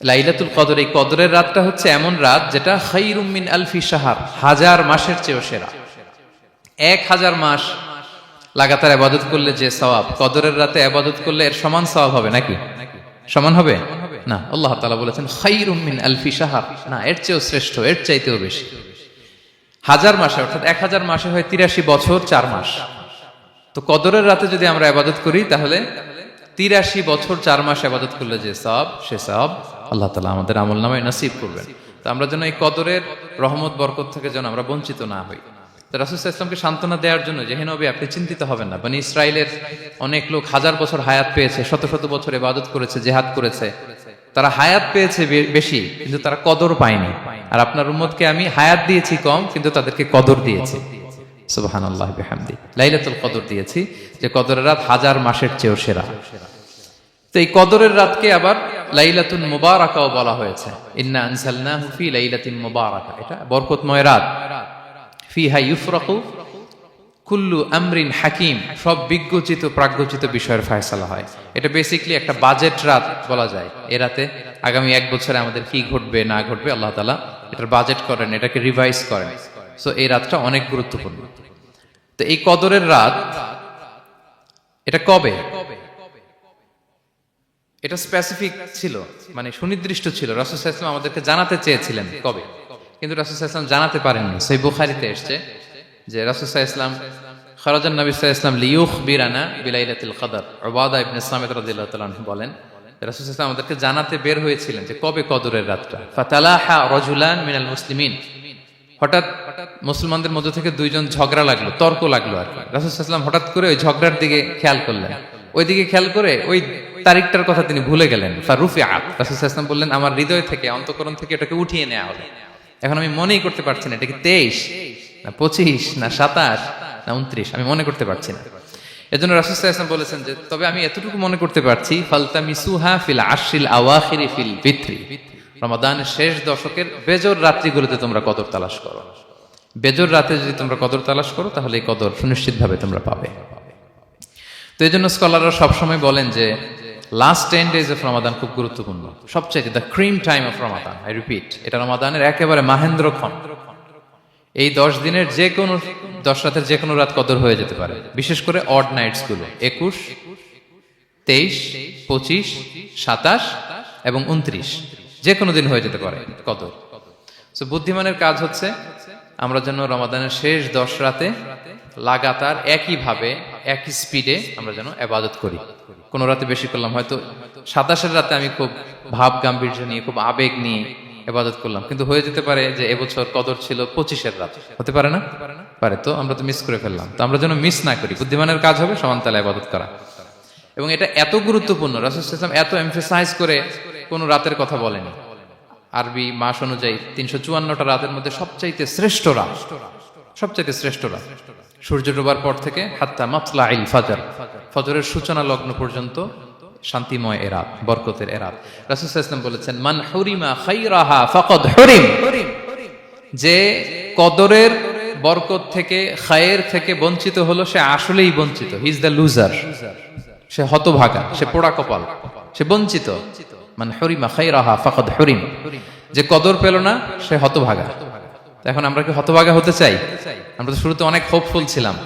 লাইলাতুল কদর, এই কদরের রাতটা হচ্ছে এমন রাত যেটা খায়রুম মিন আলফি শাহর, 1000 মাসের চেয়েও সেরা। 1000 মাস লাগাতার ইবাদত করলে যে সওয়াব, কদরের রাতে ইবাদত করলে এর সমান সওয়াব হবে নাকি? সমান হবে না। আল্লাহ তাআলা বলেছেন খায়রুম মিন আলফি শাহর, না, এর চেয়েও শ্রেষ্ঠ, এর চাইতেও বেশি। 1000 মাসে, অর্থাৎ 1000 মাসে হয় 83 বছর 4 মাস। তো কদরের রাতে যদি আমরা ইবাদত করি তাহলে 83 বছর 4 মাস ইবাদত করলে যে সওয়াব, সে সওয়াব আল্লাহ তাআলা আমাদের আমলনামায় নসিব করবেন। তো আমরা যেন এই কদরের রহমত বরকত থেকে যেন আমরা বঞ্চিত না হই। তো রাসূল সাল্লাল্লাহু আলাইহি ওয়াসাল্লামকে সান্ত্বনা দেওয়ার জন্য, যে হে নবী আপনি চিন্তিত হবেন না, বনি ইসরাইলের অনেক লোক 1000 বছর হায়াত পেয়েছে, শত শত বছর ইবাদত করেছে, জিহাদ করেছে, তারা হায়াত পেয়েছে বেশি কিন্তু তারা কদর পায়নি। আর আপনার উম্মতকে আমি হায়াত দিয়েছি কম কিন্তু তাদেরকে কদর দিয়েছি। সুবহানাল্লাহি বিহামদি, লাইলাতুল কদর দিয়েছি, যে কদরের রাত 1000 মাসের চেয়েও সেরা। তো এই কদরের রাতকে আবার লাইলাতুন মুবারাকাও বলা হয়েছে। ইন্না আনজালনাহু ফি লাইলাতিন মুবারাকা, এটা বরকতময় রাত। ফিহা ইউফরাকু কুল্লু আমরিন হাকিম, সব বিজ্ঞচিত প্রাজ্ঞচিত বিষয়ের ফয়সালা হয়। এটা বেসিক্যালি একটা বাজেট রাত বলা যায়। এ রাতে আগামী 1 বছরে আমাদের কি ঘটবে না ঘটবে আল্লাহ তাআলা এটার বাজেট করেন, এটাকে রিভাইজ করেন। সো এই রাতটা অনেক গুরুত্বপূর্ণ। তো এই কদরের রাত, এটা কবে? এটা স্পেসিফিক ছিল, মানে সুনির্দিষ্ট ছিল। রাসূল সাল্লাল্লাহু আলাইহি ওয়াসাল্লাম আমাদেরকে জানাতে চেয়েছিলেন কবে, কিন্তু রাসূল সাল্লাল্লাহু আলাইহি ওয়াসাল্লাম জানাতে পারেননি। সহিহ বুখারীতে এসেছে যে রাসূল সাল্লাল্লাহু আলাইহি ওয়াসাল্লাম খারাজান নবী সাল্লাল্লাহু আলাইহি ওয়াসাল্লাম লিয়ুখবিরানা বিলাইলাতিল কদর। উবাদা ইবনে সামিত রাদিয়াল্লাহু তাআলা আনহু বলেন, রাসূল সাল্লাল্লাহু আলাইহি ওয়াসাল্লাম আমাদেরকে জানাতে বের হয়েছিলেন যে কবে কদরের রাতটা। ফাতালাহা রাজুলান মিনাল মুসলিমিন, হঠাৎ মুসলমানদের মধ্য থেকে দুইজন ঝগড়া লাগলো, তর্ক লাগলো আর কি। রাসূল সাল্লাল্লাহু আলাইহি ওয়াসাল্লাম হঠাৎ করে ওই ঝগড়ার দিকে খেয়াল করলেন, ওইদিকে খেয়াল করে ওই তারিখটার কথা তিনি ভুলে গেলেন। ফারুফিআত, রাসূল সাল্লাল্লাহু আলাইহি ওয়াসাল্লাম বললেন আমার হৃদয় থেকে, অন্তঃকরণ থেকে এটাকে উঠিয়ে নেওয়া হলো। এখন আমি মনেই করতে পারছি না এটা কি 23 না 25 না 27 না 29, আমি মনে করতে পারছি না। এজন্য রাসূল সাল্লাল্লাহু আলাইহি ওয়াসাল্লাম বলেছেন যে তবে আমি এতটুকু মনে করতে পারছি, ফালতামিসুহা ফিল আশরিল আওয়াখিরি ফিল বিত্রি, রমাদানের শেষ দশকের বেজর রাত্রিগুলোতে তোমরা কদর তালাশ করো। বেজর রাতে যদি তোমরা কদর তালাশ করো তাহলে এই কদর সুনিশ্চিতভাবে তোমরা পাবে। তো এই জন্য স্কলাররা সবসময় বলেন যে লাস্ট 10 days অফ রমাদান খুব গুরুত্বপূর্ণ, সবচেয়ে the cream time of Ramadan. I repeat, এটা রমাদানের একেবারে মাহেন্দ্রক্ষণ। এই 10 দিনের যে কোনো 10 রাতের যে কোনো রাত কদর হয়ে যেতে পারে, বিশেষ করে অড নাইটস গুলো 21, 23, 25, 27 এবং 29, যে কোনো দিন হয়ে যেতে পারে কদর। সো বুদ্ধিমানের কাজ হচ্ছে আমরা যেন রমাদানের শেষ 10 রাতে লাগাতার একইভাবে একই স্পিডে আমরা যেন ইবাদত করি। কোন রাতে বেশি করলাম, হয়তো 27-এর রাতে আমি খুব ভাব গাম্ভীর্য নিয়ে, খুব আবেগ নিয়ে ইবাদত করলাম, কিন্তু হয়ে যেতে পারে যে এবছর কদর ছিল 25-এর রাত, হতে পারে না? পারে। তো আমরা তো মিস করে ফেললাম। তো আমরা যেন মিস না করি, বুদ্ধিমানের কাজ হবে সমান তালে ইবাদত করা। এবং এটা এত গুরুত্বপূর্ণ, রাসূল সাল্লাল্লাহু আলাইহি ওয়াসাল্লাম এত এমফাসাইজ করে কোন রাতের কথা বলেনি। আরবি মাস অনুযায়ী 354টা রাতের মধ্যে সবচাইতে শ্রেষ্ঠ রাত, সবচাইতে শ্রেষ্ঠ রাত সূর্য ডোবার পর থেকে হাত্তা মাতলাইল ফাজর, ফজরের সূচনা লগ্ন পর্যন্ত শান্তিময় এ রাত, বরকতের এ রাত। রাসূল সাল্লাল্লাহু আলাইহি ওয়াসাল্লাম বলেছেন মান হুরিমা খায়রাহা ফাকাদ হুরিম, যে কদরের বরকত থেকে, খায়ের থেকে বঞ্চিত হলো সে আসলেই বঞ্চিত। হি ইজ দ্য লুজার, সে হতভাগা, সে পোড়া কপাল, সে বঞ্চিত। মান হুরিমা খায়রাহা ফাকাদ হুরিম, যে কদর পেল না সে হতভাগা। এখন আমরা কি হতভাগা হতে চাই? আমরা তো শুরুতে অনেক হোপফুল ছিলাম,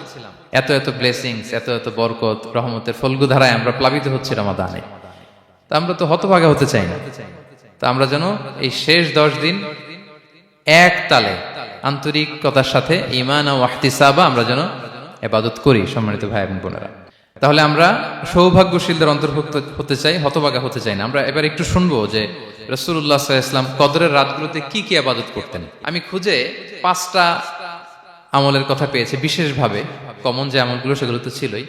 এত এত ব্লেসিংস, এত এত বরকত, রহমতের ফলগু ধারায় আমরা প্লাবিত হচ্ছি রমাদানে। তা আমরা তো হতভাগা হতে চাই না। তা আমরা যেন এই শেষ 10 দিন এক তালে আন্তরিকতার সাথে ঈমান ও ইহতিসাবা আমরা যেন ইবাদত করি। সম্মানিত ভাই এবং বোনেরা, তাহলে আমরা সৌভাগ্যশীলদের অন্তর্ভুক্ত হতে চাই, হতভাগা হতে চাই না। আমরা এবার একটু শুনবো যে রাসূলুল্লাহ সাল্লাল্লাহু আলাইহি ওয়াসাল্লাম কদরের রাতগুলোতে কি কি ইবাদত করতেন। আমি খুঁজে 5টা আমলের কথা পেয়েছি বিশেষভাবে, কমন যে আমলগুলো সেগুলো তো ছিলই,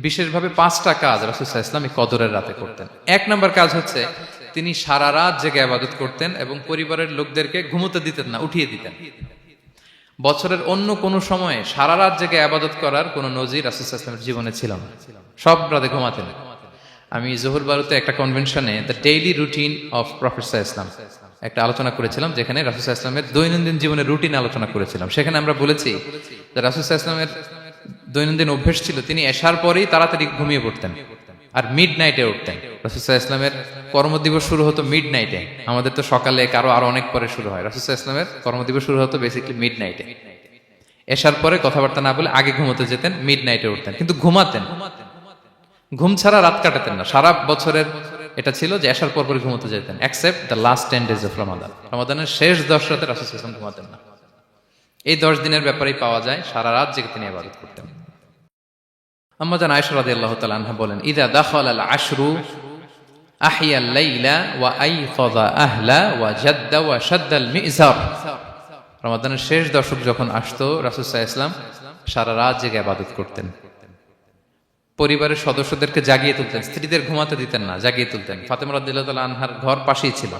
বিশেষভাবে 5টা কাজ রাসূল সাল্লাল্লাহু আলাইহি ওয়াসাল্লাম এই কদরের রাতে করতেন। 1 নম্বর কাজ হচ্ছে তিনি সারা রাত জেগে ইবাদত করতেন এবং পরিবারের লোকদেরকে ঘুমোতে দিতেন না, উঠিয়ে দিতেন। বছরের অন্য কোন সময়ে সারা রাত জেগে ইবাদত করার কোন নজির রাসূল সাল্লাল্লাহু আলাইহি ওয়াসাল্লামের জীবনে ছিল না, সব রাতে ঘুমাতেন। আমি জোহর বারুতে একটা কনভেনশনে the daily routine of prophet সাল্লাল্লাহু আলাইহি ওয়াসাল্লাম একটা আলোচনা করেছিলাম, যেখানে রাসূল সাল্লাল্লাহু আলাইহি ওয়াসাল্লামের দৈনন্দিন জীবনের রুটিন আলোচনা করেছিলাম। সেখানে আমরা বলেছি যে রাসূল সাল্লাল্লাহু আলাইহি ওয়াসাল্লামের দৈনন্দিন অভ্যাস ছিল তিনি এশার পরেই তাড়াতাড়ি ঘুমিয়ে পড়তেন আর মিড নাইটে উঠতেন। রাসূল সাল্লাল্লাহু আলাইহি ইসলামের কর্মদিবস শুরু হতো মিড নাইটে। আমাদের তো সকালে কারো আরো অনেক পরে শুরু হয়। রাসূল সাল্লাল্লাহু আলাইহি ইসলামের কর্মদিবস শুরু হতো বেসিক্যালি মিড নাইটে। এশার পরে কথাবার্তা না বলে আগে ঘুমোতে যেতেন, মিড নাইটে উঠতেন, কিন্তু ঘুমাতেন। ঘুম ছাড়া রাত কাটাতেন না। সারা বছরের এটা ছিল যে এশার পর ঘুমোতে যেতেন, except the last 10 days of Ramadan. রমাদানের শেষ 10 রাতে রাসূল সাল্লাল্লাহু আলাইহি ওয়াসাল্লাম ঘুমাতেন না। এই 10 দিনের ব্যাপারেই পাওয়া যায় সারা রাত জেগে তিনি ইবাদত করতেন। আম্মা জান আয়েশা রাদিয়াল্লাহু তাআলা আনহা বলেন, ইযা দাখালাল আশরু আহিয়াল লাইলা ওয়া আইকাযা আহলা ওয়া জাদ্দা ওয়া শাদ্দাল মিজার। রমাদানের শেষ দশক যখন আসতো, রাসূল সাল্লাল্লাহু আলাইহি ওয়াসাল্লাম সারা রাত জেগে ইবাদত করতেন। পরিবারের সদস্যদেরকে জাগিয়ে তুলতেন, স্ত্রীদের ঘুমাতে দিতেন না, জাগিয়ে তুলতেন। ফাতেমা রাদিয়াল্লাহু তাআলা আনহার ঘর পাশেই ছিল,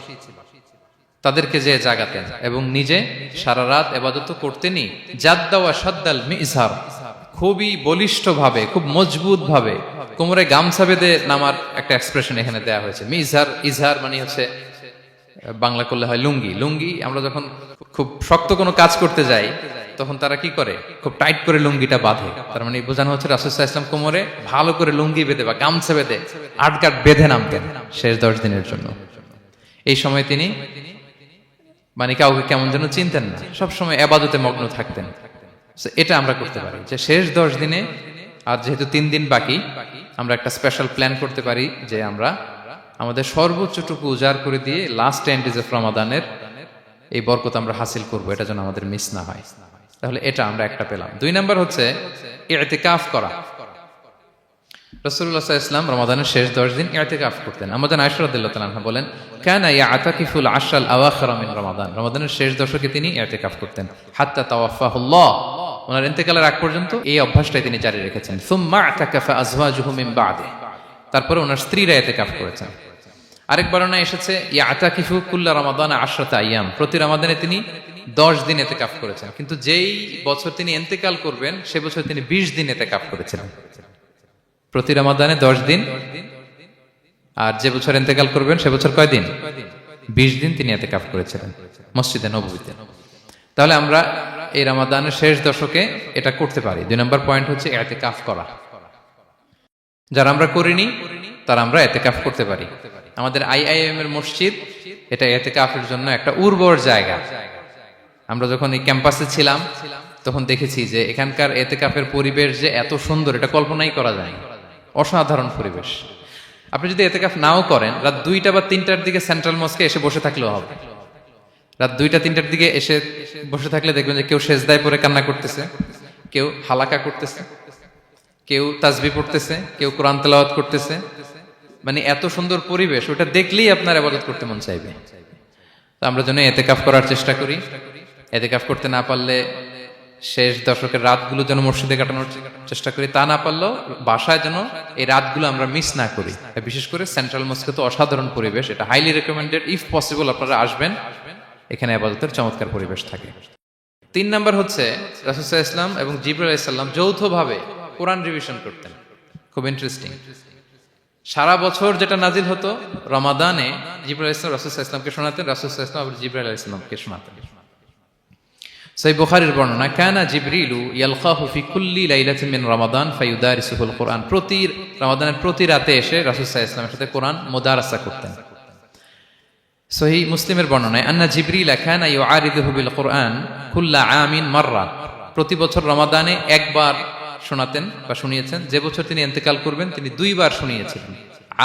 তাদেরকে যে জাগাতেন এবং নিজে সারা রাত ইবাদত করতেনই। জাদ্দা ওয়া শাদ্দাল মিজার, খুবই বলিষ্ঠ ভাবে, খুব মজবুত ভাবে কোমরে গামছা বেঁধে নামার একটা এক্সপ্রেশন এখানে দেওয়া হয়েছে। মিজার, ইজহার মানে হচ্ছে বাংলা করলে হয় লুঙ্গি। লুঙ্গি আমরা যখন খুব শক্ত কোনো কাজ করতে যাই তখন তারা কি করে, খুব টাইট করে লুঙ্গিটা বাঁধে। তার মানে বোঝানো হচ্ছে রাসূল সাল্লাল্লাহু আলাইহি ওয়াসাল্লাম কোমরে ভালো করে লুঙ্গি বেঁধে বা গামছা বেঁধে আটগাট বেঁধে নামতেন শেষ 10 দিনের জন্য। এই সময় তিনি মানে কাউকে কেমন যেন চিনতেন না, সবসময় ইবাদতে মগ্ন থাকতেন। এটা আমরা করতে পারি যে শেষ 10 দিনে, আর যেহেতু 3 দিন বাকি, আমরা একটা স্পেশাল প্ল্যান করতে পারি যে আমরা আমাদের সর্বোচ্চটুকু উজাড় করে দিয়ে লাস্ট 10 days অফ রমাদানের এই বরকত আমরা হাসিল করব, এটা যেন আমাদের মিস না হয়। তাহলে এটা আমরা একটা পেলাম। 2 নাম্বার হচ্ছে ইতিকাফ করা। রাসূলুল্লাহ সাল্লাল্লাহু আলাইহি ওয়াসাল্লাম রমাদানের শেষ 10 দিন ইতিকাফ করতেন। আমাদের আয়েশা রাদিয়াল্লাহু তাআলা আনহা বলেন, কানা ইয়াতাকিফুল আশরাল আওয়াখির মিন রমাদান। রমাদানের শেষ দশকে তিনি ইতিকাফ করতেন। হাত্তা তাওয়াফাহুল্লাহ, ওনার ইন্তেকালের আগ পর্যন্ত এই অভ্যাসটাই তিনি জারি রেখেছেন। সুম্মা আতাকাফা আজওয়াজুহু মিন বাদে, তারপরে ওনার স্ত্রীরা ইতিকাফ করেছেন। আরেক বর্ণনা এসেছে ইয়াতাকিফু কুল্লা রমাদান 10 আইয়াম, প্রতি রমাদানে তিনি 10 দিন ইতিকাফ করেছেন। কিন্তু যেই বছর তিনি ইন্তেকাল করবেন সে বছর তিনি 20 দিন ইতিকাফ করেছিলেন। প্রতি রমাদানে 10 দিন, আর যে বছর ইন্তেকাল করবেন সে বছর কয় দিন? 20 দিন তিনি ইতিকাফ করেছিলেন মসজিদে নববীতে। তাহলে আমরা এই রমাদানের শেষ দশকে এটা করতে পারি। 2 নম্বর পয়েন্ট হচ্ছে ইতিকাফ করা। যারা আমরা করিনি তারা আমরা ইতিকাফ করতে পারি। আমাদের আইআইএম এর মসজিদ এটা ইতিকাফের জন্য একটা উর্বর জায়গা। আমরা যখন এই ক্যাম্পাসে ছিলাম তখন দেখেছি যে এখানকার ইতিকাফের পরিবেশ যে এত সুন্দর, এটা কল্পনাই করা যায় না। অসাধারণ পরিবেশ। আপনি যদি ইতিকাফ নাও করেন, রাত 2টা বা 3টার দিকে সেন্ট্রাল মস্কে এসে বসে থাকলেও হবে। রাত 2টা 3টার দিকে এসে বসে থাকলে দেখবেন যে কেউ সেজদায় পড়ে কান্না করতেছে, কেউ হালাকা করতেছে, কেউ তাসবিহ পড়তেছে, কেউ কোরআন তেলাওয়াত করতেছে। মানে এত সুন্দর পরিবেশ, ওটা দেখলেই আপনার ইবাদত করতে মন চাইবে। তো আমরা যেন ইতিকাফ করার চেষ্টা করি। ইতিকাফ করতে না পারলে শেষ দশকের রাতগুলো যেন মসজিদে কাটানোর চেষ্টা করি, তা না পারলেও বাসায় যেন এই রাতগুলো আমরা মিস না করি। বিশেষ করে সেন্ট্রাল মস্কে তো অসাধারণ পরিবেশ, এটা হাইলি রেকমেন্ডেড। ইফ পসিবল আপনারা আসবেন, এখানে ইবাদতের চমৎকার পরিবেশ থাকে। 3 নাম্বার হচ্ছে রাসূল সাল্লাল্লাহু আলাইহি ওয়াসাল্লাম এবং জিবরাইল আলাইহিস সালাম যৌথভাবে কোরআন রিভিশন করতেন। খুব ইন্টারেস্টিং। সারা বছর যেটা নাজিল হতো, রমাদানে জিবরাইল আলাইহিস সালাম রাসূল সাল্লাল্লাহু আলাইহি ওয়াসাল্লামকে শোনাতেন, রাসূল সাল্লাল্লাহু আলাইহি ওয়াসাল্লাম আবার জিবরাইল আলাইহিস সালামকে শোনাতেন। সহিহ বুখারীর বর্ণনা, কানা জিবরিলু ইয়ালকাহু ফি কুল্লি লাইলাতিন মিন রমাদান ফায়ুদারিসুহুল কুরআন। প্রতি রমাদানের প্রতি রাতে এসে রাসূল সাল্লাল্লাহু আলাইহি ওয়াসাল্লামের সাথে কোরআন মুদারাসা করতেন। সহিহ মুসলিমের বর্ণনায়, আন্না জিবরিল কানা ইউআরিদুহু বিল কুরআন কুল্লা আমিন মাররা। প্রতি বছর রমাদানে একবার শোনাতেন বা শুনিয়েছেন। যে বছর তিনি ইন্তেকাল করবেন তিনি 2 বার শুনিয়েছিলেন।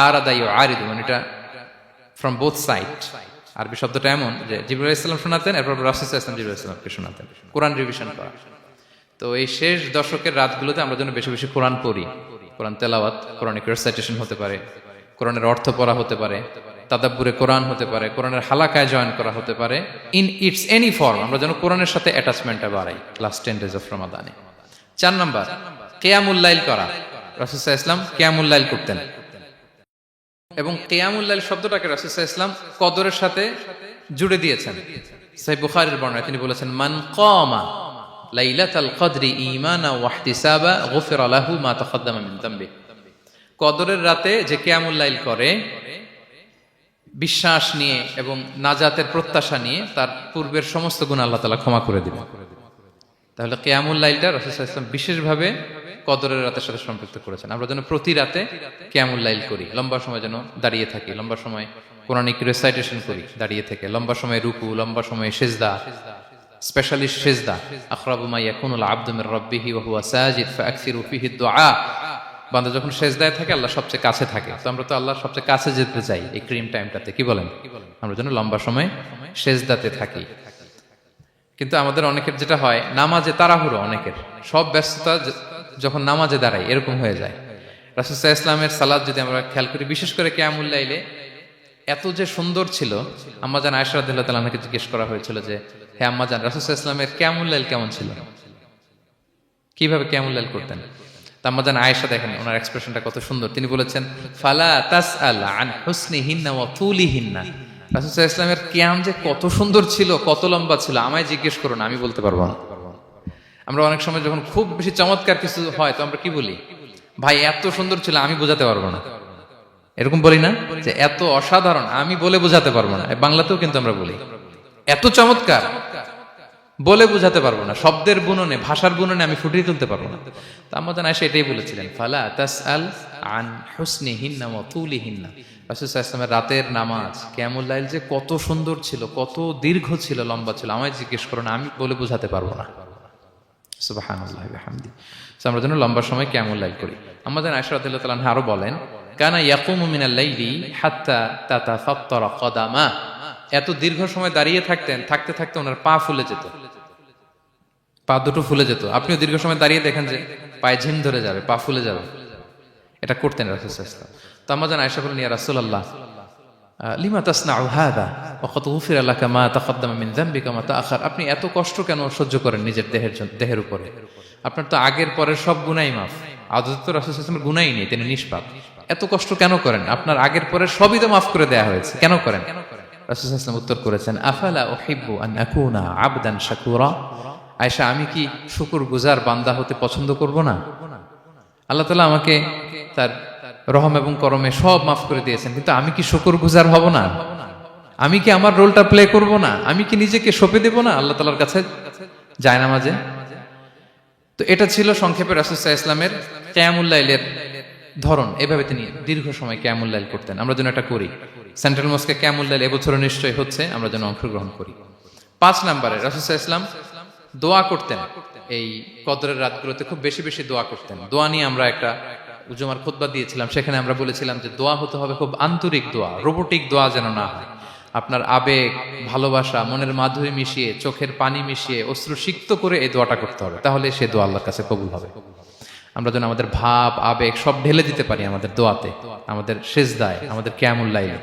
আরাদা ইউআরিদু মানে এটা ফ্রম বোথ সাইড। আরবি শব্দটা এমন যে জিবরাইল আলাইহিস সালাম শোনাতেন, এরপর রাসূল সাল্লাল্লাহু আলাইহি ওয়াসাল্লাম জিবরাইল আলাইহিস সালামকে শোনাতেন। কোরআন রিভিশন করা। তো এই শেষ দশকের রাতগুলোতে আমরা যেন বেশি বেশি কোরআন পড়ি। কোরআন তেলাওয়াত, কোরআনিক রিসাইটেশন হতে পারে, কোরআনের অর্থ পড়া হতে পারে, তাদাব্বুরে কোরআন হতে পারে, কোরআনের হালাকায় জয়েন করা হতে পারে। ইন ইটস এনি ফর্ম আমরা যেন কোরআনের সাথে অ্যাটাচমেন্টটা বাড়াই লাস্ট 10 days অফ রমাদানে। 4 নাম্বার কিয়ামুল লাইল করা। রাসূল সাল্লাল্লাহু আলাইহি ওয়াসাল্লাম কিয়ামুল লাইল করতেন এবং কিয়ামুল লাইল শব্দটাকে রাসূল সাল্লাল্লাহু আলাইহি ওয়াসাল্লাম কদরের সাথে জুড়ে দিয়েছেন। সহিহ বুখারীর বর্ণনায় তিনি বলেছেন, মান কামা লাইলাতাল কদরি ঈমানা ওয়া ইহতিসাবা গুফিরা লাহু মা তাকাদ্দামা মিন যামবি। কদরের রাতে যে কিয়ামুল লাইল করে বিশ্বাস নিয়ে এবং নাজাতের প্রত্যাশা নিয়ে, তার পূর্বের সমস্ত গুনাহ আল্লাহ তাআলা ক্ষমা করে দিবেন। তাহলে কিয়ামুল লাইলটা রাসূল সাল্লাল্লাহু আলাইহি ওয়াসাল্লাম বিশেষভাবে কদরের রাতের সাথে সম্পৃক্ত করেছেন। আমরা যেন প্রতি রাতে কিয়ামুল লাইল করি, লম্বা সময় যেন দাঁড়িয়ে থাকি, লম্বা সময় কোরআনিক রেসাইটেশন করি দাঁড়িয়ে থেকে, লম্বা সময় রুকু, লম্বা সময় সিজদা, স্পেশালি সিজদা। আখরাবু মা ইয়াকুনুল আবদু মির রাব্বিহি ওয়া হুয়া সাজিদ ফাআকসিরু ফিহি দুআ। বান্দা যখন সিজদায় থাকে আল্লাহ সবচেয়ে কাছে থাকে, তো আমরা তো আল্লাহর সবচেয়ে কাছে যেতে চাই এই ক্রিম টাইমটাতে, কি বলেন? আমরা যেন লম্বা সময় সিজদাতে থাকি। কিন্তু আমাদের অনেকের যেটা হয়, নামাজে তাড়াহুড়ো, অনেকের সব ব্যস্ততা যখন নামাজে দাঁড়াই এরকম হয়ে যায়। রাসূল সাল্লাল্লাহু আলাইহি ওয়াসাল্লামের সালাত যদি আমরা খেয়াল করি, বিশেষ করে কিয়ামুল লাইলে এত যে সুন্দর ছিল। আম্মাজান আয়েশা রাদিয়াল্লাহু তাআলা আনহাকে জিজ্ঞেস করা হয়েছিল যে, হে আম্মাজান, রাসূল সাল্লাল্লাহু আলাইহি ওয়াসাল্লামের কিয়ামুল লাইল কেমন ছিল, কিভাবে কিয়ামুল লাইল করতেন? আম্মাজান আয়েশা, দেখেন ওনার এক্সপ্রেশনটা কত সুন্দর। তিনি বলেছেন, ফালা তাসআল আন হুসনিহিন্না ওয়া তুলিহিন্না। রাসূল সাল্লাল্লাহু আলাইহি ওয়াসাল্লামের কিয়াম যে কত সুন্দর ছিল, কত লম্বা ছিল, আমায় জিজ্ঞেস করো না, আমি বলতে পারবো না। আমরা অনেক সময় যখন খুব বেশি চমৎকার কিছু হয় তো আমরা কি বলি, ভাই এত সুন্দর ছিল, আমি বোঝাতে পারবো না। এরকম বলি না যে এত অসাধারণ, আমি বলে বোঝাতে পারবো না? বাংলাতেও কিন্তু আমরা বলি এত চমৎকার, বলে বোঝাতে পারবো না, শব্দের বুননে, ভাষার বুননে আমি ফুটিয়ে তুলতে পারবো না। তো আম্মাজান আয়েশা এটাই বলেছিলেন, ফালা তাসআল আন হুসনিহিন্না ওয়া তুলিহিন্না। রাসূল সাল্লাল্লাহু আলাইহি ওয়াসাল্লামের রাতের নামাজ কিয়ামুল লাইল যে কত সুন্দর ছিল, কত দীর্ঘ ছিল, লম্বা ছিল, আমায় জিজ্ঞেস করো না, আমি বলে বোঝাতে পারবো না। সুবহানাল্লাহি ওয়া বিহামদিহি। আমরা যেন লম্বা সময় কিয়ামুল লাইল করি। আম্মাজান আয়েশা রাদিয়াল্লাহু তাআলা আনহা আরো বলেন, কানা ইয়াকুমু মিনাল লাইলি হাত্তা তাতাফাত্তারা কদামা। এত দীর্ঘ সময় দাঁড়িয়ে থাকতেন, থাকতে থাকতে ওনার পা ফুলে যেত, পা দুটো ফুলে যেত। আপনিও দীর্ঘ সময় দাঁড়িয়ে দেখেন যে পায়ে ঝিম ধরে যাবে, পা ফুলে যাবে, এটা করতেন রাসূল সাল্লাল্লাহু আলাইহি ওয়াসাল্লাম। তো আম্মাজান আয়েশা বলেন, ইয়া রাসূলুল্লাহ লিমা তাসনাউ হাযা ওয়া কদ গুফিরা লাকা মা তাকদ্দামা মিন যামবিকা মা তাআখার। আপনি এত কষ্ট কেন সহ্য করেন নিজের দেহের উপরে? আপনার তো আগের পরের সব গুনাহ মাফ। আদতে তো রাসূল সাল্লাল্লাহু আলাইহি ওয়াসাল্লামের গুনাহই নেই, তিনি নিষ্পাপ। এত কষ্ট কেন করেন? আপনার আগের পরের সবই তো মাফ করে দেয়া হয়েছে, কেন করেন? রাসূল সাল্লাল্লাহু আলাইহি ওয়াসাল্লাম উত্তর করেছেন, আফালা উহিব্বু আন আকুনা আবদান শাকুরা। আয়েশা, আমি কি শুকরগুজার বান্দা হতে পছন্দ করব না? আল্লাহ তাআলা আমাকে তার রহম এবং করমে সব মাফ করে দিয়েছেন, কিন্তু আমি কি শুকরগুজার হব না? আমি কি আমার রোলটা প্লে করব না? আমি কি নিজেকে সঁপে দেব না আল্লাহ তাআলার কাছে জায়নামাজে? তো এটা ছিল সংক্ষেপে রাসূল সাল্লাল্লাহু আলাইহি ওয়াসাল্লামের কিয়ামুল লাইলের ধরন। এভাবে তিনি দীর্ঘ সময় কিয়ামুল লাইল করতেন। আমরা যেন এটা করি। সেন্ট্রাল মস্কে কিয়ামুল লাইল এবছর নিশ্চয়ই হচ্ছে, আমরা যেন অংশগ্রহণ করি। 5 নম্বরে রাসূল সাল্লাল্লাহু আলাইহি ওয়াসাল্লাম দোয়া করতেন। এই কদরের রাতগুলোতে খুব বেশি বেশি দোয়া করতেন। দোয়া নিয়ে আমরা একটা জুমার খুতবা দিয়েছিলাম, সেখানে আমরা বলেছিলাম যে দোয়া হতে হবে খুব আন্তরিক দোয়া, রোবোটিক দোয়া যেন না হয়। আপনার আবেগ, ভালোবাসা, মনের মাধুরী মিশিয়ে, চোখের পানি মিশিয়ে, অশ্রু সিক্ত করে এই দোয়াটা করতে হবে, তাহলে সে দোয়া আল্লাহর কাছে কবুল হবে। আমরা যেন আমাদের ভাব, আবেগ সব ঢেলে দিতে পারি আমাদের দোয়াতে, আমাদের সিজদায়, আমাদের কিয়ামুল লাইলে।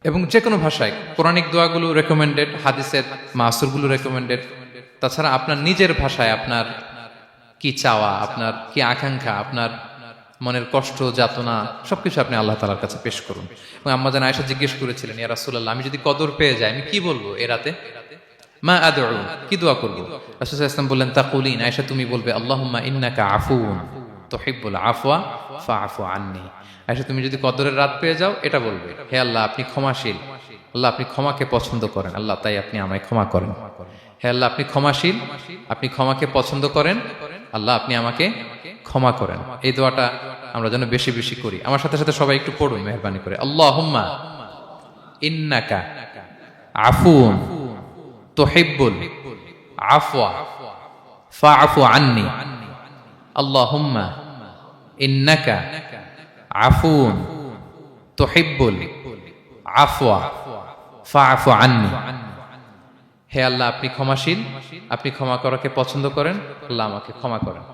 এবং যে কোনো ভাষায় কোরআনিক দোয়াগুলো রেকমেন্ডেড, হাদিসের মাসুরগুলো রেকমেন্ডেড। তাছাড়া আপনার নিজের ভাষায় আপনার কি চাওয়া, আপনার কি আকাঙ্ক্ষা, আপনার মনের কষ্ট, যাতনা সবকিছু আপনি আল্লাহ তাআলার কাছে পেশ করুন। এবং আম্মাজান আয়েশা জিজ্ঞেস করেছিলেন, ইয়া রাসূলুল্লাহ, আমি যদি কদর পেয়ে যাই আমি কি বলবো এ রাতে? মা আদউ, কি দোয়া করব? রাসূল সাল্লাল্লাহু আলাইহি ওয়াসাল্লাম বললেন, তাকুলিন, আয়েশা তুমি বলবে, আল্লাহুম্মা ইন্নাকা আফুউন তুহিব্বুল আফওয়া ফাআফু আন্নী। আয়েশা তুমি যদি কদরের রাত পেয়ে যাও এটা বলবে, হে আল্লাহ আপনি ক্ষমাশীল, আল্লাহ আপনি ক্ষমাকে পছন্দ করেন, আল্লাহ তাই আপনি আমায় ক্ষমা করেন। হে আল্লাহ আপনি ক্ষমাশীল, আপনি ক্ষমাকে পছন্দ করেন, আল্লাহ আপনি আমাকে ক্ষমা করেন। এই দোয়াটা আমরা যেন বেশি বেশি করি। আমার সাথে সাথে সবাই একটু পড়ুন মেহেরবানি করে, আল্লাহুম্মা ইন্নাকা আফুউন তুহিব্বুল আফওয়া ফাআফু আন্নী। আল্লাহুম্মা ইন্নাকা আফুউন তুহিব্বুল আফওয়া ফাআফু আন্নী। হে আল্লাহ আপনি ক্ষমাশীল, আপনি ক্ষমা করাকে পছন্দ করেন, আল্লাহ আমাকে ক্ষমা করেন।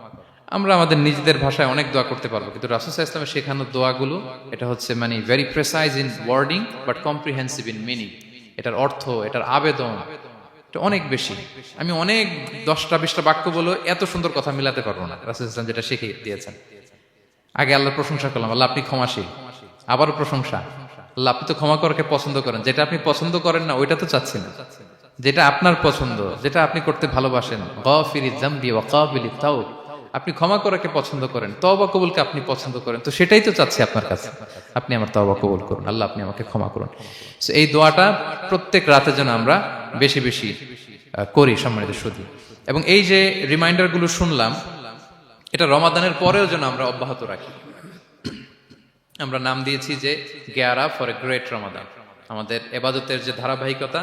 আমরা আমাদের নিজেদের ভাষায় অনেক দোয়া করতে পারবো, কিন্তু রাসূল সাল্লাল্লাহু আলাইহি ওয়াসাল্লামের শেখানো দোয়াগুলো এটা হচ্ছে মানে very precise in wording but comprehensive in meaning. এটার অর্থ, এটার আবেদন এটা অনেক বেশি। আমি অনেক 10টা-20টা বাক্য বলে এত সুন্দর কথা মিলাতে পারবো না। রাসূল সাল্লাল্লাহু আলাইহি ওয়াসাল্লাম যেটা শিখিয়ে দিয়েছেন, আগে আল্লাহর প্রশংসা করলাম, আল্লাহ আপনি ক্ষমাশীল, আবারও প্রশংসা, আল্লাহ আপনি তো ক্ষমা করাকে পছন্দ করেন। যেটা আপনি পছন্দ করেন না ওইটা তো চাচ্ছি না, যেটা আপনার পছন্দ, যেটা আপনি করতে ভালোবাসেন, গাফিরিয যামবি ওয়া কাবিলিত তাওব, আপনি ক্ষমা করাকে পছন্দ করেন, তওবা কবুলকে আপনি পছন্দ করেন, তো সেটাই তো চাচ্ছি আপনার কাছে, আপনি আমার তওবা কবুল করুন, আল্লাহ আপনি আমাকে ক্ষমা করুন। সো এই দোয়াটা প্রত্যেক রাতে যেন আমরা বেশি বেশি করি সম্মানিত সুধী। এবং এই যে রিমাইন্ডারগুলো শুনলাম, এটা রমাদানের পরেও যেন আমরা অব্যাহত রাখি। আমরা নাম দিয়েছি যে gear up for a great Ramadan. আমাদের এবাদতের যে ধারাবাহিকতা,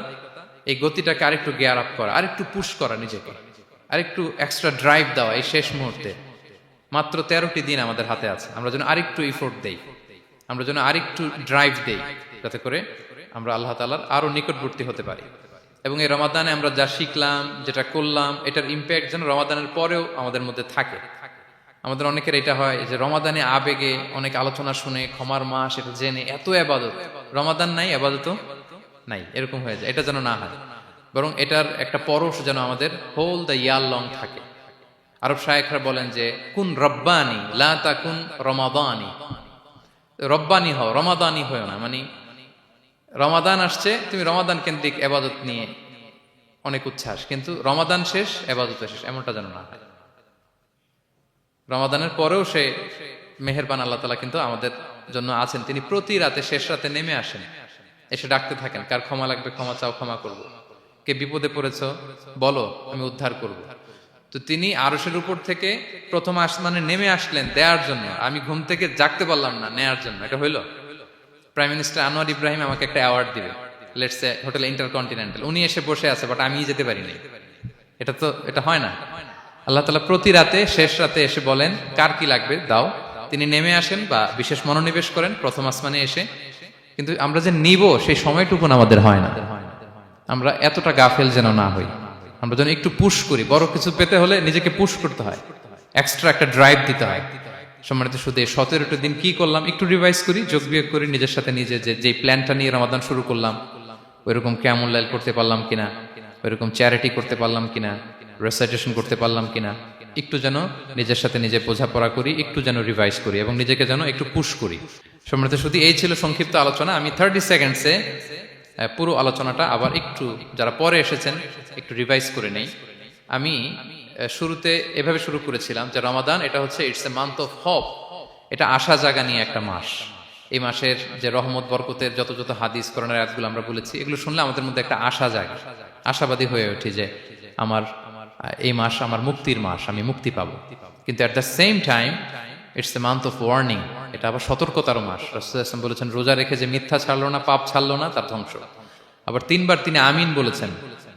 এই গতিটাকে আরেকটু গেয়ার আপ করা, আরেকটু পুশ করা নিজেকে, আরেকটু এক্সট্রা ড্রাইভ দেওয়া। এই শেষ মুহূর্তে মাত্র 13টি দিন আমাদের হাতে আছে, আমরা যেন আরেকটু ইফোর্ট দেই, আমরা যেন আরেকটু ড্রাইভ দেই, যাতে করে আমরা আল্লাহ তাআলার আরো নিকটবর্তী হতে পারি। এবং এই রমাদানে আমরা যা শিখলাম, যেটা করলাম, এটার ইম্প্যাক্ট যেন রমাদানের পরেও আমাদের মধ্যে থাকে। আমাদের অনেকের এটা হয় যে রমাদানে আবেগে অনেক আলোচনা শুনে, ক্ষমার মাস এটা জেনে এত আবাদত, রমাদান নাই আবাদত নাই, এরকম হয়ে যায়। এটা যেন না হয়, বরং এটার একটা পরশ যেন আমাদের হোল দ্য ইয়ার লং থাকে। আরব শায়েখরা বলেন যে কুন রব্বানি লা তাকুন রমাদানি, রব্বানি হও, রমাদানি হও না। মানে রমাদান আসছে, তুমি রমাদান কেন্দ্রিক আবাদত নিয়ে অনেক উচ্ছ্বাস, কিন্তু রমাদান শেষ আবাদত শেষ, এমনটা যেন না হয়। রমাদানের পরেও সে মেহেরবান আল্লাহ তাআলা কিন্তু আমাদের জন্য আছেন। তিনি প্রতি রাতে শেষ রাতে নেমে আসেন, এসে ডাকতে থাকেন, কার ক্ষমা লাগবে ক্ষমা চাও, ক্ষমা করব। কে বিপদে পড়েছ বলো, আমি উদ্ধার করব। তো তিনি আরশের উপর থেকে প্রথম আসমানে নেমে আসলেন দেওয়ার জন্য। আমি ঘুম থেকে জাগতে পারলাম না, নেয়ার জন্য। এটা হইলো? প্রাইম মিনিস্টার আনোয়ার ইব্রাহিম আমাকে একটা অ্যাওয়ার্ড দিবে, লেটস সে হোটেল ইন্টারকন্টিনেন্টাল, উনি এসে বসে আছে, বাট আমি যেতে পারি নাই। এটা হয় না। আল্লাহ তাআলা প্রতি রাতে শেষ রাতে এসে বলেন কার কি লাগবে দাও। তিনি নেমে আসেন বা বিশেষ মনোনিবেশ করেন প্রথম আসমানে এসে, কিন্তু আমরা যে নিব সেই সময়টুকুন আমাদের হয় না। আমরা এতটা গাফেল যেন না হই, আমরা যেন একটু পুশ করি। বড় কিছু পেতে হলে নিজেকে পুশ করতে হয়, এক্সট্রা একটা ড্রাইভ দিতে হয়। সম্মানিত শুধু 17টা দিন কি করলাম একটু রিভাইজ করি, যোগ বিয়োগ করি নিজের সাথে নিজে, যে প্ল্যানটা নিয়ে রমাদান শুরু করলাম ওইরকম কিয়ামুল লাইল করতে পারলাম কিনা, ওইরকম চ্যারিটি করতে পারলাম কিনা, রেসাইটেশন করতে পারলাম কিনা, একটু যেন নিজের সাথে নিজে বোঝাপড়া করি, একটু যেন রিভাইজ করি এবং নিজেকে যেন একটু পুশ করি। সম্মানিত শুধু এই ছিল সংক্ষিপ্ত আলোচনা। আমি 30 সেকেন্ডসে পুরো আলোচনাটা আবার একটু যারা পরে এসেছেন একটু রিভাইজ করে নেই। আমি শুরুতে এভাবে শুরু করেছিলাম যে রমাদান এটা হচ্ছে it's a month of hope, এটা আশা জাগা নিয়ে একটা মাস। এই মাসের যে রহমত বরকতের যত যত হাদিস কোরআনের আয়াতগুলো আমরা বলেছি, এগুলো শুনলে আমাদের মধ্যে একটা আশা জাগে, আশাবাদী হয়ে উঠি যে আমার এই মাস আমার মুক্তির মাস, আমি মুক্তি পাবো। কিন্তু at the same time it's a month of warning, এটা আবার সতর্কতার মাস। রাসূলুল্লাহ সাল্লাল্লাহু আলাইহি ওয়াসাল্লাম বলেছেন রোজা রেখে যে মিথ্যা ছাড়লো না, পাপ ছাড়লো না, তার ধ্বংস। আবার 3 বার তিনি আমিন বলেছেন।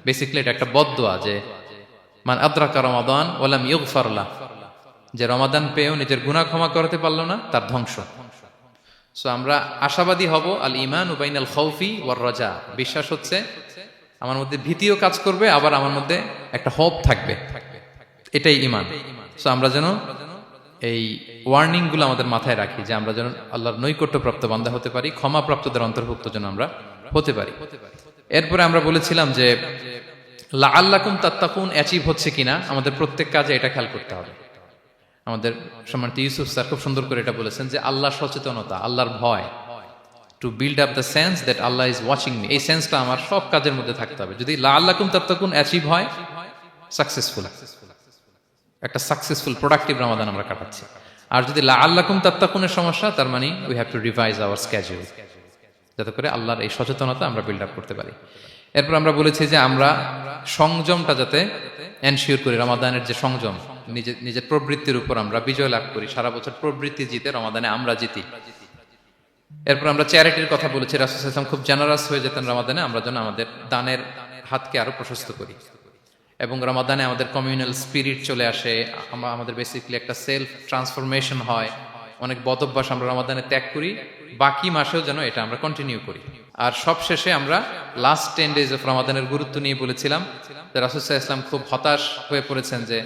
বেসিক্যালি এটা একটা বদদোয়া যে মান আদরাকা রমাদান ওয়া লাম ইগফার লাহ, যে রমাদান পেয়েও নিজের গুনাহ ক্ষমা করতে পারলো না, তার ধ্বংস। সো আমরা আশাবাদী হব। আল ঈমানু বাইনাল খাউফি ওয়ার রাজা, বিশ্বাস হচ্ছে আমার মধ্যে ভীতিও কাজ করবে, আবার আমার মধ্যে একটা হোপ থাকবে, এটাই ঈমান। সো আমরা যেন এই ওয়ার্নিং গুলো আমাদের মাথায় রাখি যে আমরা যেন আল্লাহর নৈকট্যপ্রাপ্ত বান্দা হতে পারি, ক্ষমাপ্রাপ্তদের অন্তর্ভুক্ত যেন আমরা হতে পারি। এরপরে আমরা বলেছিলাম যে লাআল্লাকুম তাত্তাকুন অ্যাচিভ হচ্ছে কিনা আমাদের প্রত্যেক কাজে এটা খেয়াল করতে হবে। আমাদের সম্মানিত ইউসুফ স্যার খুব সুন্দর করে এটা বলেছেন যে আল্লাহর সচেতনতা, আল্লাহর ভয়, to build up the sense that Allah is watching me, এই সেন্সটা আমার সব কাজের মধ্যে থাকতে হবে। যদি লাআল্লাকুম তাত্তাকুন অ্যাচিভ হয়, সাকসেসফুল, একটা সাকসেসফুল প্রোডাক্টিভ রমাদান আমরা কাটাচ্ছি। আর যদি লাআল্লাকুম তাত্তাকুনের সমস্যা, তার মানে we have to revise hour schedule, যাতে করে আল্লাহর এই সচেতনতা আমরা বিল্ড আপ করতে পারি। এরপর আমরা বলেছি যে আমরা সংযমটা যাতে এনশিওর করি, রমাদানের যে সংযম, নিজের প্রবৃত্তির উপর আমরা বিজয় লাভ করি। সারা বছর প্রবৃত্তি জিতে, রমাদানে আমরা জিতি। এরপর আমরা চ্যারিটির কথা বলেছি। রাসূল সাল্লাল্লাহু আলাইহি ওয়াসাল্লাম খুব জেনারাস হয়ে যেতেন রমাদানে, আমরা যেন আমাদের দানের হাতকে আরো প্রশস্ত করি। এবং রমাদানে আমাদের কমিউনাল স্পিরিট চলে আসে, আমাদের বেসিক্যালি একটা সেলফ ট্রান্সফরমেশন হয়। অনেক বদ অভ্যাস আমরা রমাদানে ত্যাগ করি, বাকি মাসেও যেন এটা আমরা কন্টিনিউ করি। আর সব শেষে আমরা লাস্ট 10 days অফ রমাদানের গুরুত্ব নিয়ে বলেছিলাম যে রাসূল সাল্লাল্লাহু আলাইহি ওয়াসাল্লাম খুব হতাশ হয়ে পড়েছেন যে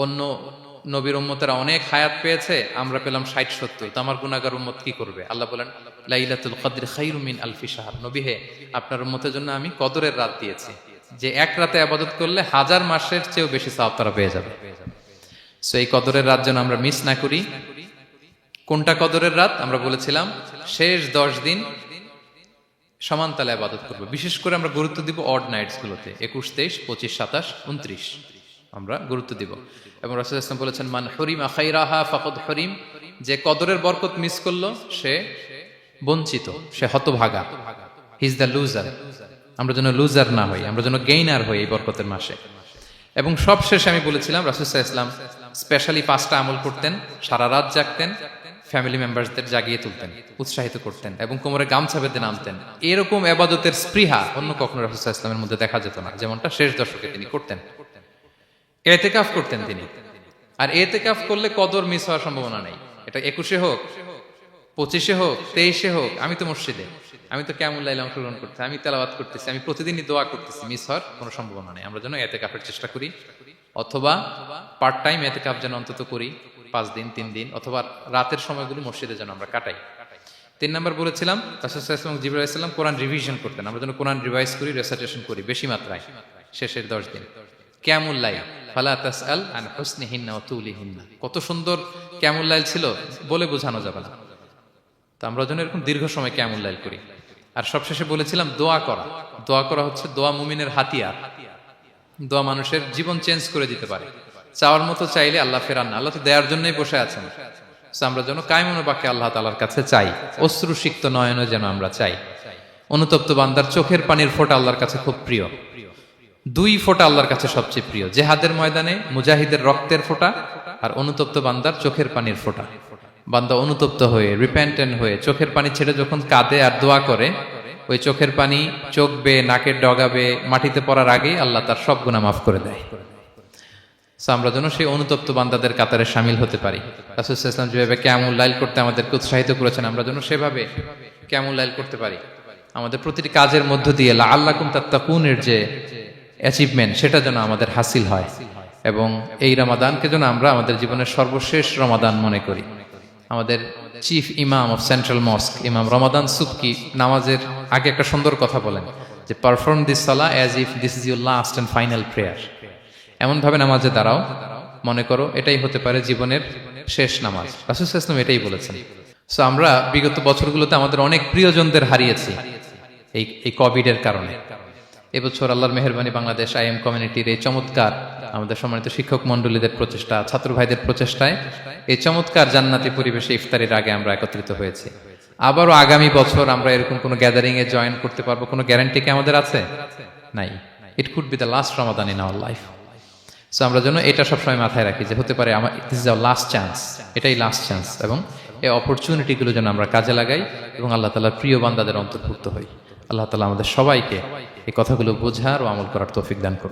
অন্য নবীর উম্মতেরা অনেক হায়াত পেয়েছে, আমরা পেলাম 60-70, তো আমার গুনাহগার উম্মত কি করবে? আল্লাহ বলেন লাইলাতুল কদর খায়রুম মিন আলফি শাহর, নবী হে আপনার উম্মতের জন্য আমি কদরের রাত দিয়েছি, যে এক রাতে ইবাদত করলে 1000 মাসের চেয়েও বেশি সওয়াব তারা পেয়ে যাবে। সো এই কদরের রাত যেন আমরা মিস না করি। কোনটা কদরের রাত? আমরা বলেছিলাম শেষ 10 দিন সমান তালে ইবাদত করব। বিশেষ করে আমরা গুরুত্ব দিব অড নাইটস গুলোতে, 21, 23, 25, 27, 29 আমরা গুরুত্ব দিব। এবং রাসূল সাল্লাল্লাহু আলাইহি ওয়াসাল্লাম বলেছেন মান হুরিমা খাইরাহা ফাকাদ হুরিম, যে কদরের বরকত মিস করলো সে বঞ্চিত, সে হতভাগা, হি ইজ দ্য লুজার। আমরা যেন লুজার না হই, আমরা যেন গেইনার হই এই বরকতের মাসে। এবং সব শেষে আমি বলেছিলাম রাসূল সাল্লাল্লাহু আলাইহি ওয়াসাল্লাম স্পেশালি 5টা আমল করতেন, সারা রাত জাগতেন, ফ্যামিলি মেম্বারসদের জাগিয়ে তুলতেন, উৎসাহিত করতেন এবং কোমরে গামছা বেঁধে নামতেন। এরকম ইবাদতের স্পৃহা অন্য কখনো রাসূল সাল্লাল্লাহু আলাইহি ওয়াসাল্লামের মধ্যে দেখা যেত না, যেমনটা শেষ দশকে তিনি করতেন। ইতিকাফ করতেন তিনি, আর ইতিকাফ করলে কদর মিস হওয়ার সম্ভাবনা নেই। এটা 21-এ হোক, 25-এ হোক, 23-এ হোক, আমি তো মসজিদে, আমি তো কিয়ামুল লাইলে অংশগ্রহণ করতেছি, আমি তেলাওয়াত করতেছি, আমি প্রতিদিনই দোয়া করতেছি, মিস হওয়ার কোনো সম্ভাবনা নেই। আমরা যেন ইতিকাফের চেষ্টা করি, অথবা পার্ট টাইম ইতিকাফ যেন অন্তত করি, 5 দিন 3 দিন, অথবা রাতের সময়গুলো মসজিদে যেন আমরা কাটাই। 3 নম্বর বলেছিলাম রাসূল সাল্লাল্লাহু আলাইহি ওয়াসাল্লাম, জিবরাইল আলাইহিস সালাম কোরআন রিভিশন করতেন। আমরা যেন কোরআন রিভাইজ করি, রেসাইটেশন করি বেশি মাত্রায় শেষের 10 দিন। কিয়ামুল লাইল, ফালা তাসআল আন হুসনিহিন্না ওয়া তুলিহিন্না, কত সুন্দর কিয়ামুল লাইল ছিল বলে বোঝানো যাবে না। তো আমরা যেন এরকম দীর্ঘ সময় কিয়ামুল লাইল করি। আর সবশেষে বলেছিলাম দোয়া করা। দোয়া করা হচ্ছে দোয়া মুমিনের হাতিয়ার। দোয়া মানুষের জীবন চেঞ্জ করে দিতে পারে। চাওয়ার মতো চাইলে আল্লাহ ফেরান না, আল্লাহ তো দেওয়ার জন্যই বসে আছেন। আমরা যেন কায়মনো বাক্যে আল্লাহ তাআলার কাছে চাই, অশ্রুসিক্ত নয়নে যেন আমরা চাই। অনুতপ্ত বান্দার চোখের পানির ফোঁটা আল্লাহর কাছে খুব প্রিয়। 2 ফোঁটা আল্লাহর কাছে সবচেয়ে প্রিয়, জেহাদের ময়দানে মুজাহিদের রক্তের ফোঁটা আর অনুতপ্ত বান্দার চোখের পানির ফোঁটা। বান্দা অনুতপ্ত হয়ে, রিপেন্টেন্ট হয়ে চোখের পানি ছেড়ে যখন কাঁদে আর দোয়া করে, ওই চোখের পানি চোখ বেয়ে, নাকের ডগা বেয়ে মাটিতে পড়ার আগেই আল্লাহ তার সব গুনাহ মাফ করে দেয়। আমরা যেন সেই অনুতপ্ত বান্দাদের কাতারে শামিল হতে পারি। রাসূল সাল্লাল্লাহু আলাইহি ওয়াসাল্লাম যেভাবে কিয়ামুল লাইল করতে আমাদেরকে উৎসাহিত করেছেন, আমরা যেন সেভাবে কিয়ামুল লাইল করতে পারি। আমাদের প্রতিটি কাজের মধ্য দিয়ে লাআল্লাকুম তাত্তাকুনের যে অ্যাচিভমেন্ট, সেটা যেন আমাদের হাসিল হয়, এবং এই রমাদানকে যেন আমরা আমাদের জীবনের সর্বশেষ রমাদান মনে করি। আমাদের চিফ ইমাম অফ সেন্ট্রাল মস্ক, ইমাম রমাদান সুবকি, নামাজের আগে একটা সুন্দর কথা বলেন যে perform this Salah as if this is your last and final prayer. এমন ভাবে নামাজে দাঁড়াও, মনে করো এটাই হতে পারে জীবনের শেষ নামাজ। রাসূল সাল্লাল্লাহু আলাইহি ওয়াসাল্লাম এটাই বলেছেন। সো আমরা বিগত বছরগুলোতে আমাদের অনেক প্রিয়জনদের হারিয়েছি এই কোভিডের কারণে। এবছর আল্লাহর মেহেরবানি বাংলাদেশ আইএম কমিউনিটির এই চমৎকার, আমাদের সম্মানিত শিক্ষক মন্ডলীদের প্রচেষ্টা, ছাত্র ভাইদের প্রচেষ্টায় এই চমৎকার জান্নাতি পরিবেশে ইফতারের আগে আমরা একত্রিত হয়েছি। আবারও আগামী বছর আমরা এরকম কোনো গ্যাদারিং এ জয়েন করতে পারবো, কোনো গ্যারান্টি কি আমাদের আছে? নাই। It could be the last Ramadan in our life. So আমরা যেন এটা সবসময় মাথায় রাখি যে হতে পারে this is our last chance, এটাই লাস্ট চান্স, এবং এই অপরচুনিটিগুলো যেন আমরা কাজে লাগাই এবং আল্লাহ তাআলার প্রিয় বান্দাদের অন্তর্ভুক্ত হই। আল্লাহ তাআলা আমাদের সবাইকে এই কথাগুলো বোঝার ও আমল করার তৌফিক দান করুন।